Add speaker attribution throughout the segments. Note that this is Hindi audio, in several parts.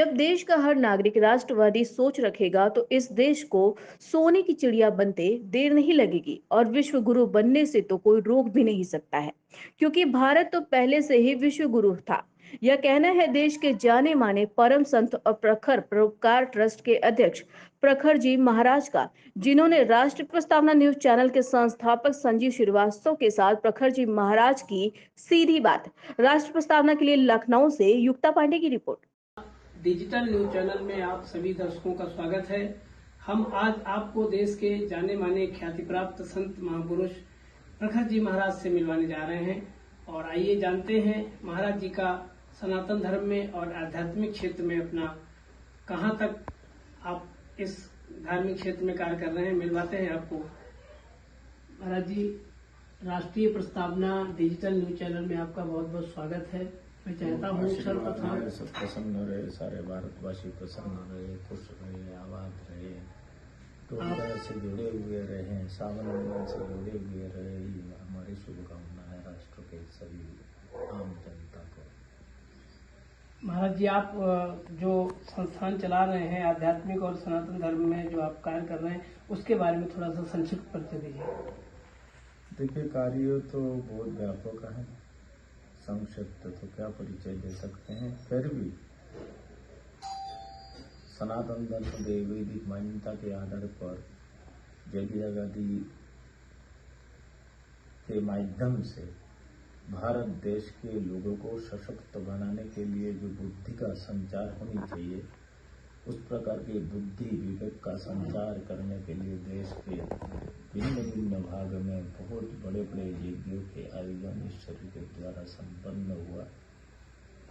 Speaker 1: जब देश का हर नागरिक राष्ट्रवादी सोच रखेगा तो इस देश को सोने की चिड़िया बनते देर नहीं लगेगी और विश्व गुरु बनने से तो कोई रोक भी नहीं सकता है, क्योंकि भारत तो पहले से ही विश्व गुरु था। यह कहना है देश के जाने माने परम संत और प्रखर परोपकार ट्रस्ट के अध्यक्ष प्रखर जी महाराज का, जिन्होंने राष्ट्र प्रस्तावना न्यूज चैनल के संस्थापक संजीव श्रीवास्तव के साथ प्रखर जी महाराज की सीधी बात। राष्ट्र प्रस्तावना के लिए लखनऊ से युक्ता पांडे की रिपोर्ट।
Speaker 2: डिजिटल न्यूज चैनल में आप सभी दर्शकों का स्वागत है। हम आज आपको देश के जाने माने ख्याति प्राप्त संत महापुरुष प्रखर जी महाराज से मिलवाने जा रहे हैं और आइए जानते हैं महाराज जी का सनातन धर्म में और आध्यात्मिक क्षेत्र में अपना कहां तक आप इस धार्मिक क्षेत्र में कार्य कर रहे हैं। मिलवाते हैं आपको। महाराज जी, राष्ट्रीय प्रस्तावना डिजिटल न्यूज चैनल में आपका बहुत बहुत स्वागत है। मैं चाहता हूँ सर्वप्रथम
Speaker 3: सब प्रसन्न रहे, सारे भारतवासी प्रसन्न रहे, खुश रहे, आबाद रहे, टोटल से जुड़े हुए रहे, सावन महीने से जुड़े हुए रहे। ये हमारी शुभकामना है राष्ट्र के सभी आम जनता को।
Speaker 2: महाराज जी, आप जो संस्थान चला रहे हैं आध्यात्मिक और सनातन धर्म में जो आप कार्य कर रहे हैं, उसके बारे में थोड़ा सा संक्षिप्त परिचय दीजिए।
Speaker 3: देखिए, कार्य तो बहुत व्यापक है, संक्षिप्त तो क्या परिचय दे सकते हैं। फिर भी सनातन धर्म वैदिक मान्यता के आधार पर यज्ञ जगदी के माध्यम से भारत देश के लोगों को सशक्त बनाने के लिए जो बुद्धि का संचार होनी चाहिए, उस प्रकार के बुद्धि विवेक का संचार करने के लिए देश के भिन्न भिन्न भाग में बहुत बड़े बड़े यज्ञों के आयोजन इस शरीर के द्वारा संपन्न हुआ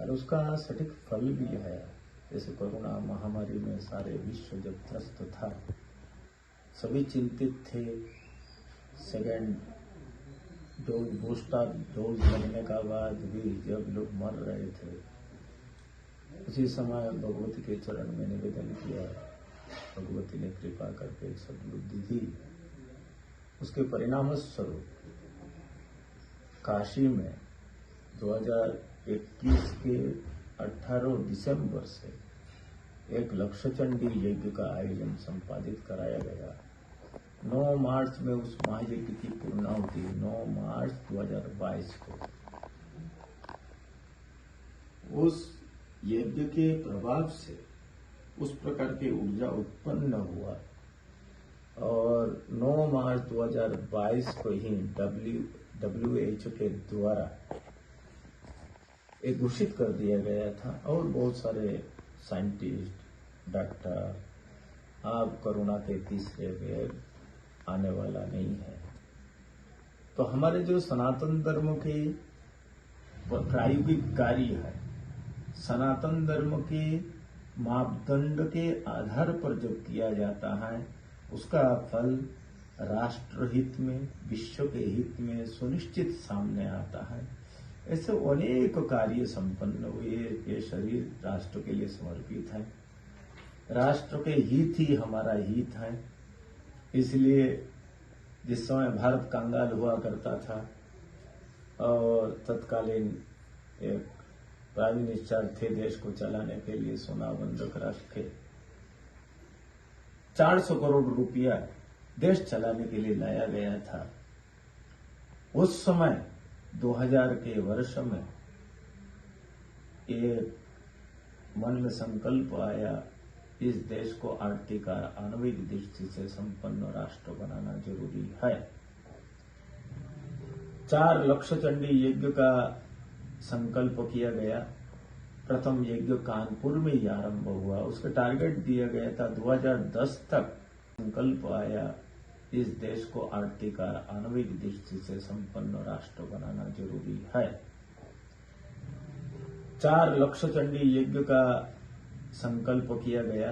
Speaker 3: और उसका सटीक फल भी है। जैसे कोरोना महामारी में सारे विश्व जब त्रस्त था, सभी चिंतित थे। सेकेंड डोज बूस्टर डोज लगने का बाद भी जब लोग मर रहे थे, उसी समय भगवती के चरण में निवेदन किया। भगवती ने कृपा करके सद्बुद्धि दी। उसके परिणाम स्वरूप काशी में 2021 के 18 दिसंबर से एक लक्षचंडी यज्ञ का आयोजन संपादित कराया गया। 9 मार्च में उस महायज्ञ की पूर्णाहुति 9 मार्च 2022 को उस यज्ञ के प्रभाव से उस प्रकार की ऊर्जा उत्पन्न हुआ और 9 मार्च 2022 को ही WHO के द्वारा एक घोषित कर दिया गया था और बहुत सारे साइंटिस्ट, डॉक्टर, अब कोरोना के तीसरे वेव आने वाला नहीं है। तो हमारे जो सनातन धर्म के प्रायोगिक कार्य है, सनातन धर्म के मापदंड के आधार पर जो किया जाता है, उसका फल राष्ट्र हित में, विश्व के हित में सुनिश्चित सामने आता है। ऐसे अनेक कार्य संपन्न हुए। ये शरीर राष्ट्र के लिए समर्पित है, राष्ट्र के हित ही हमारा हित है। इसलिए जिस समय भारत कंगाल हुआ करता था और तत्कालीन एक प्राइम मिनिस्टर थे देश को चलाने के लिए, सोना बंधक रख के 400 करोड़ रुपया देश चलाने के लिए लाया गया था। उस समय 2000 के वर्ष में एक मन में संकल्प आया, इस देश को आर्थिक और आणविक दृष्टि से संपन्न राष्ट्र बनाना जरूरी है। 4 लक्षचंडी यज्ञ का संकल्प किया गया। प्रथम यज्ञ कानपुर में ही आरंभ हुआ। उसका टारगेट दिया गया था 2010 तक। संकल्प आया, इस देश को आर्थिक और आणविक दृष्टि से संपन्न राष्ट्र बनाना जरूरी है। 4 लक्षचंडी यज्ञ का संकल्प किया गया।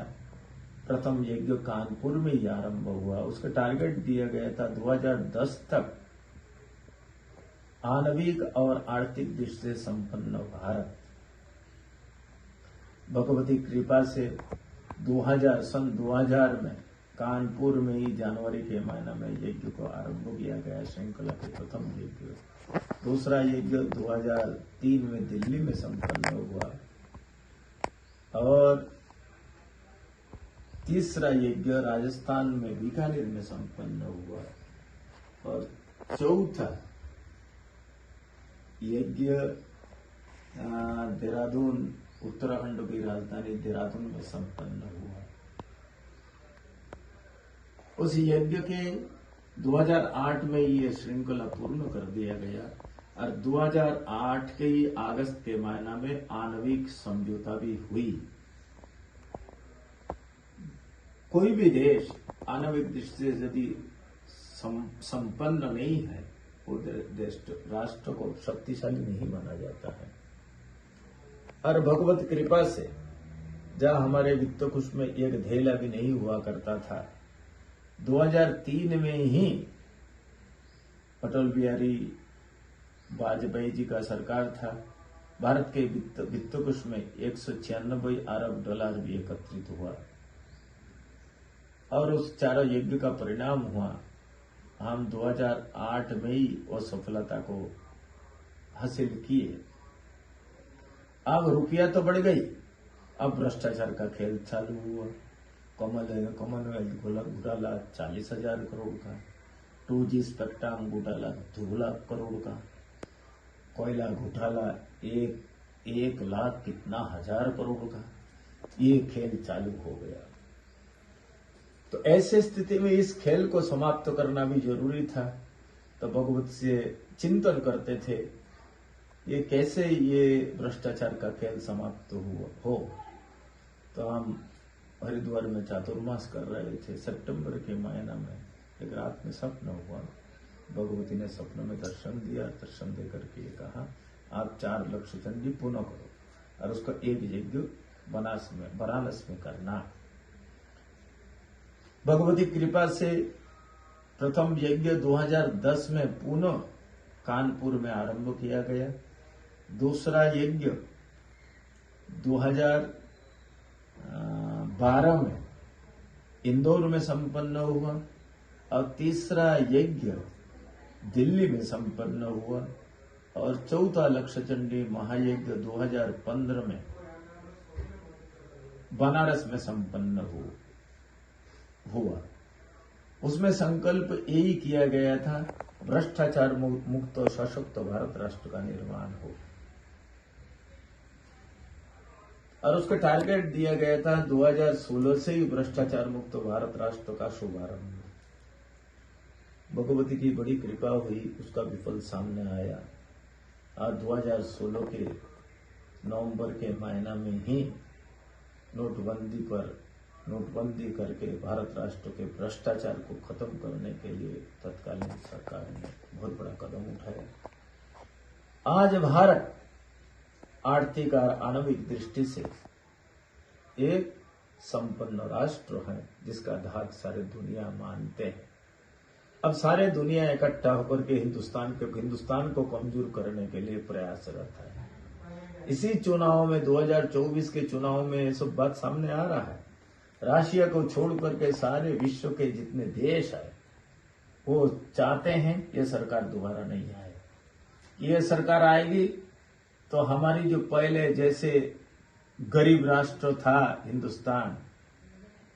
Speaker 3: प्रथम यज्ञ कानपुर में ही आरंभ हुआ। उसका टारगेट दिया गया था 2010 तक आणविक और आर्थिक दृष्टि से संपन्न भारत। भगवती कृपा से सन 2000 में कानपुर में ही जनवरी के महीने में यज्ञ को आरंभ किया गया। श्रृंखला के प्रथम यज्ञ। दूसरा यज्ञ 2003 में दिल्ली में संपन्न हुआ। और तीसरा यज्ञ राजस्थान में बीकानेर में संपन्न हुआ और चौथा यज्ञ देहरादून उत्तराखंड की राजधानी देहरादून में संपन्न हुआ। उस यज्ञ के 2008 में ये श्रृंखला पूर्ण कर दिया गया और 2008 के ही अगस्त के महीना में आणविक समझौता भी हुई। कोई भी देश आणविक दृष्टि से यदि संपन्न नहीं है वो देश राष्ट्र को शक्तिशाली नहीं माना जाता है। और भगवत कृपा से जहां हमारे वित्त कोष में एक धेला भी नहीं हुआ करता था, 2003 में ही अटल बिहारी वाजपेयी जी का सरकार था। भारत के वित्त कोष में 196 अरब डॉलर भी एकत्रित हुआ और उस चारों यज्ञ का परिणाम हुआ हम 2008 में ही उस सफलता को हासिल किए। अब रुपया तो बढ़ गई, अब भ्रष्टाचार का खेल चालू हुआ। कॉमनवेल्थ घोटाला 40,000 करोड़ का, 2G स्पेक्ट्रम घोटाला 2 लाख करोड़ का, कोयला घोटाला 1 लाख कितना हजार करोड़ का, ये खेल चालू हो गया। तो ऐसे स्थिति में इस खेल को समाप्त करना भी जरूरी था। तो भगवत से चिंतन करते थे ये कैसे ये भ्रष्टाचार का खेल समाप्त हो। तो हम हरिद्वार में चातुर्मास कर रहे थे। सितंबर के महीना में एक रात में स्वप्न हुआ, भगवती ने स्वप्न में दर्शन दिया। दर्शन देकर के कहा आप 4 लक्ष्य चंडी पुनः करो और उसका एक यज्ञ वाराणसी में करना। भगवती कृपा से प्रथम यज्ञ 2010 में पुनः कानपुर में आरंभ किया गया। दूसरा यज्ञ 2012 में इंदौर में संपन्न हुआ और तीसरा यज्ञ दिल्ली में संपन्न हुआ और चौथा लक्षचंडी महायज्ञ 2015 में बनारस में संपन्न हुआ। उसमें संकल्प यही किया गया था भ्रष्टाचार मुक्त और सशक्त भारत राष्ट्र का निर्माण हो और उसका टारगेट दिया गया था 2016 से ही भ्रष्टाचार मुक्त भारत राष्ट्र का शुभारंभ। भगवती की बड़ी कृपा हुई, उसका विफल सामने आया और 2016 के नवंबर के महीना में ही नोटबंदी करके भारत राष्ट्र के भ्रष्टाचार को खत्म करने के लिए तत्कालीन सरकार ने बहुत बड़ा कदम उठाया। आज भारत आर्थिक और आणविक दृष्टि से एक संपन्न राष्ट्र है जिसका धाक सारे दुनिया मानते हैं। अब सारे दुनिया इकट्ठा होकर के हिंदुस्तान को कमजोर करने के लिए प्रयासरत है। इसी चुनाव में 2024 के चुनाव में ये सब बात सामने आ रहा है। रशिया को छोड़ करके सारे विश्व के जितने देश है वो चाहते हैं ये सरकार दोबारा नहीं आए। ये सरकार आएगी तो हमारी जो पहले जैसे गरीब राष्ट्र था हिंदुस्तान,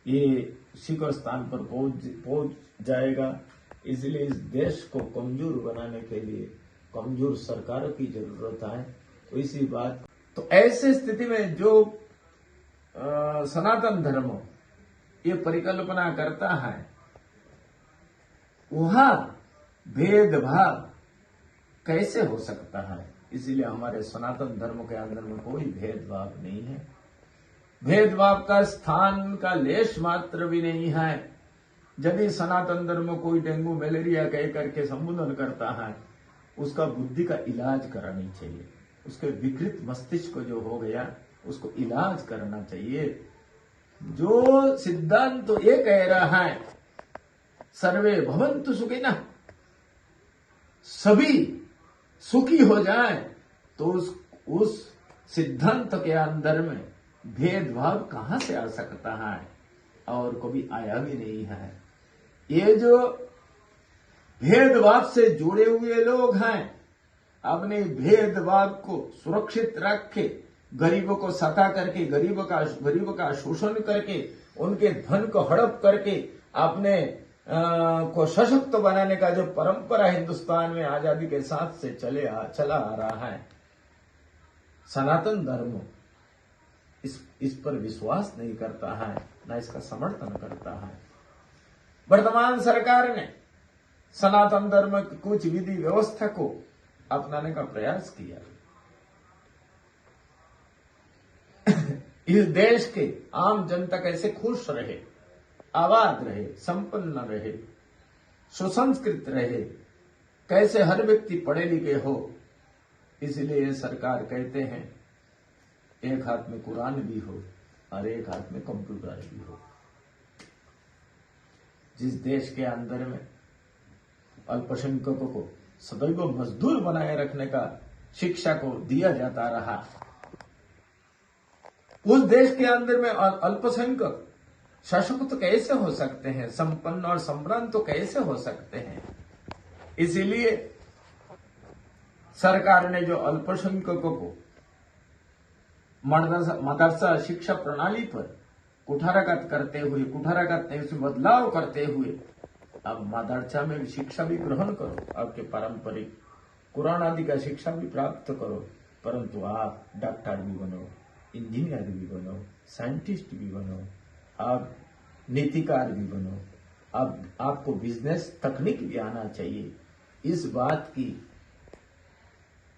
Speaker 3: ये शिखर स्थान पर पहुंच जाएगा। इसलिए इस देश को कमजोर बनाने के लिए कमजोर सरकारों की जरूरत है। तो इसी बात तो ऐसे स्थिति में जो सनातन धर्म ये परिकल्पना करता है वहां भेदभाव कैसे हो सकता है। इसीलिए हमारे सनातन धर्म के अंदर में कोई भेदभाव नहीं है। भेदभाव का स्थान का लेश मात्र भी नहीं है। यदि सनातन धर्म कोई डेंगू मलेरिया कह करके संबोधन करता है उसका बुद्धि का इलाज करानी चाहिए। उसके विकृत मस्तिष्क जो हो गया उसको इलाज करना चाहिए। जो सिद्धांत तो ये कह रहा है सर्वे भवन्तु सुखिनः, सभी सुखी हो जाए, तो उस सिद्धांत के अंदर में भेदभाव कहां से आ सकता है और कभी आया भी नहीं है। ये जो भेदभाव से जुड़े हुए लोग हैं अपने भेदभाव को सुरक्षित रख के गरीबों को सता करके, गरीबों का शोषण करके, उनके धन को हड़प करके अपने को सशक्त बनाने का जो परंपरा हिंदुस्तान में आजादी के साथ से चला आ रहा है, सनातन धर्म इस पर विश्वास नहीं करता है, न इसका समर्थन करता है। वर्तमान सरकार ने सनातन धर्म की कुछ विधि व्यवस्था को अपनाने का प्रयास किया। इस देश के आम जनता कैसे खुश रहे, आबाद रहे, संपन्न रहे, सुसंस्कृत रहे, कैसे हर व्यक्ति पढ़े लिखे हो, इसलिए सरकार कहते हैं एक हाथ में कुरान भी हो और एक हाथ में कंप्यूटर भी हो। जिस देश के अंदर में अल्पसंख्यकों को सदैव मजदूर बनाए रखने का शिक्षा को दिया जाता रहा, उस देश के अंदर में अल्पसंख्यक सशक्त तो कैसे हो सकते हैं, संपन्न और सम्रांत तो कैसे हो सकते हैं। इसीलिए सरकार ने जो अल्पसंख्यकों को मदरसा शिक्षा प्रणाली पर कुठाराघात करते हुए, उसमें बदलाव करते हुए, अब मदरसा में शिक्षा भी ग्रहण करो, आपके पारंपरिक कुरान आदि का शिक्षा भी प्राप्त करो, परंतु आप डॉक्टर भी बनो, इंजीनियर भी बनो, साइंटिस्ट भी बनो, आप नीतिकार भी बनो, अब आपको बिजनेस तकनीक भी आना चाहिए।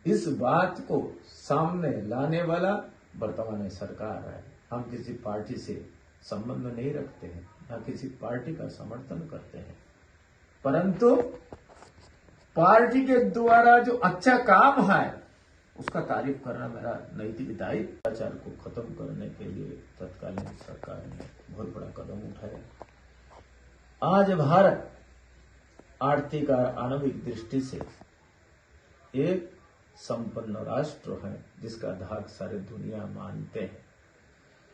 Speaker 3: इस बात को सामने लाने वाला वर्तमान सरकार है। हम किसी पार्टी से संबंध नहीं रखते हैं, न किसी पार्टी का समर्थन करते हैं, परंतु पार्टी के द्वारा जो अच्छा काम है उसका तारीफ करना मेरा नैतिक दायित्व। भ्रष्टाचार को खत्म करने के लिए तत्कालीन सरकार ने बहुत बड़ा कदम उठाया। आज भारत आर्थिक और आणविक दृष्टि से एक संपन्न राष्ट्र है, जिसका धाक सारे दुनिया मानते हैं।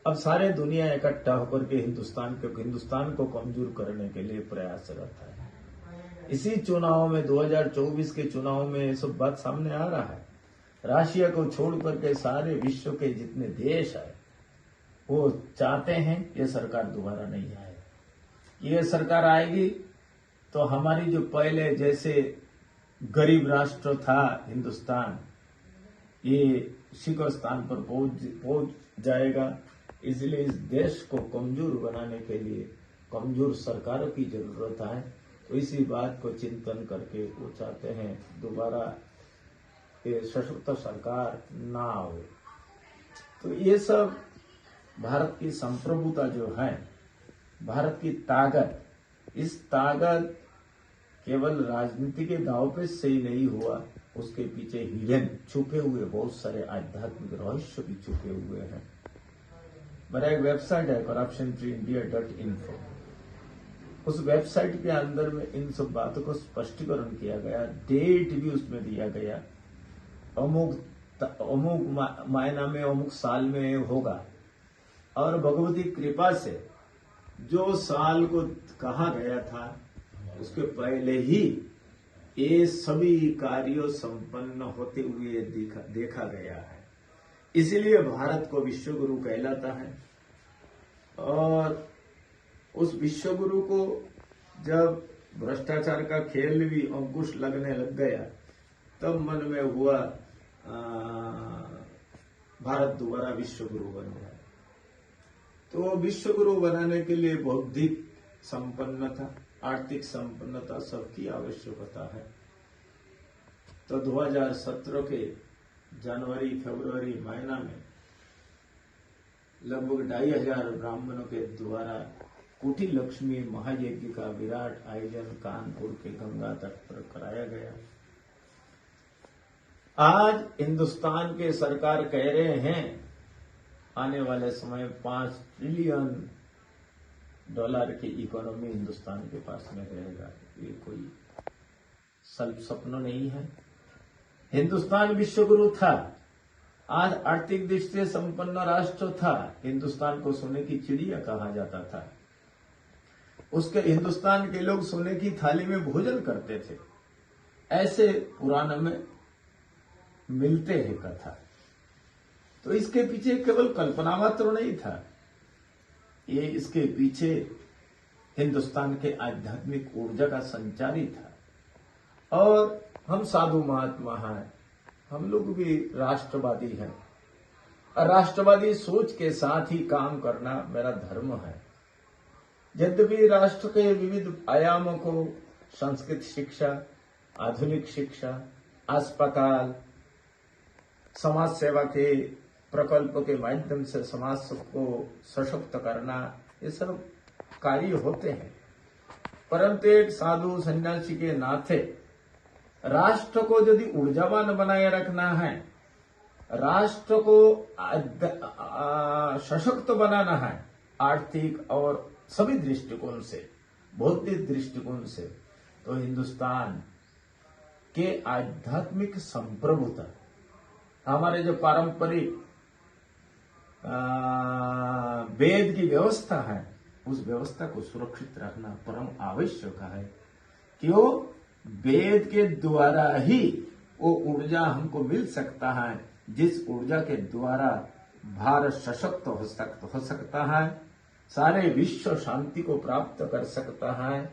Speaker 3: अब सारे दुनिया इकट्ठा होकर के हिंदुस्तान को कमजोर करने के लिए प्रयासरत है। इसी चुनाव में 2024 के चुनाव में ये सब बात सामने आ रहा है। रशिया को छोड़ करके सारे विश्व के जितने देश है वो चाहते हैं ये सरकार दोबारा नहीं आए। ये सरकार आएगी तो हमारी जो पहले जैसे गरीब राष्ट्र था हिंदुस्तान, ये शिखर स्थान पर पहुंच जाएगा। इसलिए इस देश को कमजोर बनाने के लिए कमजोर सरकारों की जरूरत है। तो इसी बात को चिंतन करके वो चाहते हैं दोबारा ये सशक्त सरकार ना आवे। तो ये सब भारत की संप्रभुता जो है, भारत की ताकत, इस ताकत केवल राजनीति के दांव पे से ही नहीं हुआ, उसके पीछे हिडन छुपे हुए बहुत सारे आध्यात्मिक रहस्य भी छुपे हुए हैं। मेरा एक वेबसाइट है corruptionfreeindia.info। उस वेबसाइट के अंदर में इन सब बातों को स्पष्टीकरण किया गया, डेट भी उसमें दिया गया, अमुक महीना में अमुक साल में होगा। और भगवती कृपा से जो साल को कहा गया था उसके पहले ही ये सभी कार्यों संपन्न होते हुए देखा गया है। इसीलिए भारत को विश्वगुरु कहलाता है। और उस विश्वगुरु को जब भ्रष्टाचार का खेल भी अंकुश लगने लग गया, तब मन में हुआ भारत दोबारा विश्वगुरु बन गया। तो विश्वगुरु बनाने के लिए बौद्धिक संपन्नता, आर्थिक संपन्नता सबकी आवश्यकता है। तो 2017 के जनवरी फरवरी महीना में लगभग 2500 ब्राह्मणों के द्वारा कुटी लक्ष्मी महायज्ञ का विराट आयोजन कानपुर के गंगा तट पर कराया गया। आज हिंदुस्तान के सरकार कह रहे हैं आने वाले समय $5 ट्रिलियन की इकोनॉमी हिंदुस्तान के पास में रहेगा। ये कोई सपना नहीं है। हिंदुस्तान विश्वगुरु था, आज आर्थिक दृष्टि से संपन्न राष्ट्र था। हिंदुस्तान को सोने की चिड़िया कहा जाता था। उसके हिंदुस्तान के लोग सोने की थाली में भोजन करते थे, ऐसे पुराण में मिलते हैं कथा। तो इसके पीछे केवल कल्पना मात्र नहीं था, ये इसके पीछे हिंदुस्तान के आध्यात्मिक ऊर्जा का संचार ही था। और हम साधु महात्मा हैं, हम लोग भी राष्ट्रवादी हैं, और राष्ट्रवादी सोच के साथ ही काम करना मेरा धर्म है। यद्यपि राष्ट्र के विविध आयामों को संस्कृत शिक्षा, आधुनिक शिक्षा, अस्पताल, समाज सेवा के प्रकल्प के माध्यम से समाज को सशक्त करना, ये सब कार्य होते हैं, परंतु एक साधु सन्यासी के नाते राष्ट्र को यदि ऊर्जावान बनाए रखना है, राष्ट्र को सशक्त बनाना है, आर्थिक और सभी दृष्टिकोण से, बौद्धिक दृष्टिकोण से, तो हिंदुस्तान के आध्यात्मिक संप्रभुता, हमारे जो पारंपरिक वेद की व्यवस्था है, उस व्यवस्था को सुरक्षित रखना परम आवश्यक है। क्यों? वेद के द्वारा ही वो ऊर्जा हमको मिल सकता है, जिस ऊर्जा के द्वारा भारत सशक्त हो सकता है, सारे विश्व शांति को प्राप्त कर सकता है,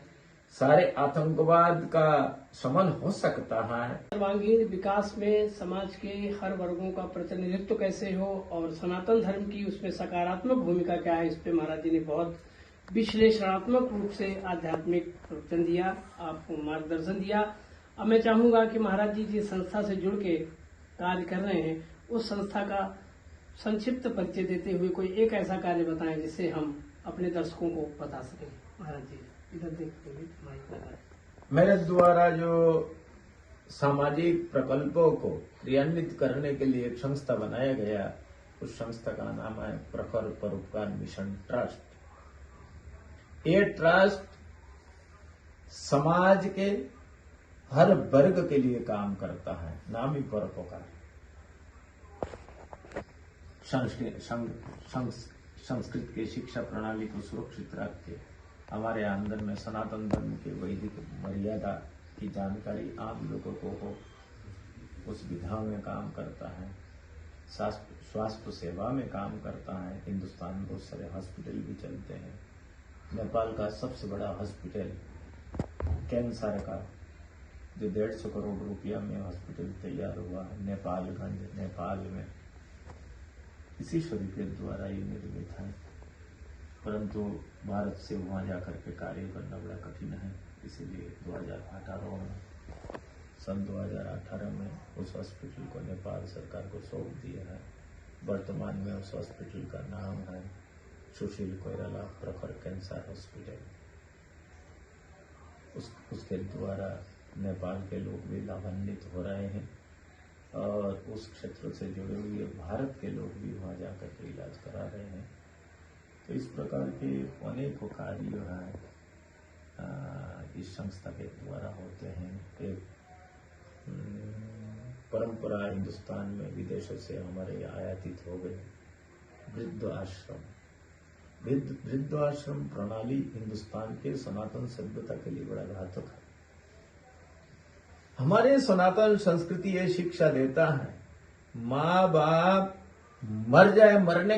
Speaker 3: सारे आतंकवाद का शमन हो सकता है।
Speaker 2: सर्वांगीण विकास में समाज के हर वर्गों का प्रतिनिधित्व कैसे हो और सनातन धर्म की उसमें सकारात्मक भूमिका क्या है, इस पे महाराज जी ने बहुत विश्लेषणात्मक रूप से आध्यात्मिक प्रवचन दिया, आपको मार्गदर्शन दिया। अब मैं चाहूंगा कि महाराज जी जिस संस्था से जुड़ के कार्य कर रहे हैं, उस संस्था का संक्षिप्त परिचय देते हुए कोई एक ऐसा कार्य बताएं जिससे हम अपने दर्शकों को बता सकें। महाराज जी इधर देखते हुए माइक लगा।
Speaker 3: मेरे द्वारा जो सामाजिक प्रकल्पों को क्रियान्वित करने के लिए एक संस्था बनाया गया, उस संस्था का नाम है प्रखर परोपकार मिशन ट्रस्ट। ये ट्रस्ट समाज के हर वर्ग के लिए काम करता है, नाम ही परोपकार। संस्कृत की शिक्षा प्रणाली को सुरक्षित रख के हमारे आंगन में सनातन धर्म के वैदिक मर्यादा की जानकारी आम लोगों को हो, उस विधा में काम करता है। स्वास्थ्य सेवा में काम करता है। हिंदुस्तान में बहुत सारे हॉस्पिटल भी चलते हैं। नेपाल का सबसे बड़ा हॉस्पिटल कैंसर का, जो 150 करोड़ रुपया में हॉस्पिटल तैयार हुआ है नेपालगंज, नेपाल में, इसी शरीर के द्वारा ये निर्मित है। परंतु भारत से वहां जाकर के कार्य करना बड़ा कठिन है, इसीलिए 2018 में, सन 2018 में उस हॉस्पिटल को नेपाल सरकार को सौंप दिया है। वर्तमान में उस हॉस्पिटल का नाम है सुशील कोइराला प्रखर कैंसर हॉस्पिटल। उसके द्वारा नेपाल के लोग भी लाभान्वित हो रहे हैं और उस क्षेत्र से जुड़े हुए भारत के लोग भी वहां जाकर के इलाज करा रहे हैं। तो इस प्रकार के अनेक कार्य हैं इस संस्था के द्वारा होते हैं। एक परंपरा हिंदुस्तान में विदेशों से हमारे आयातित हो गए वृद्ध आश्रम प्रणाली हिंदुस्तान के सनातन सभ्यता के लिए बड़ा घातक है। हमारे सनातन संस्कृति ये शिक्षा देता है, माँ बाप मर जाए, मरने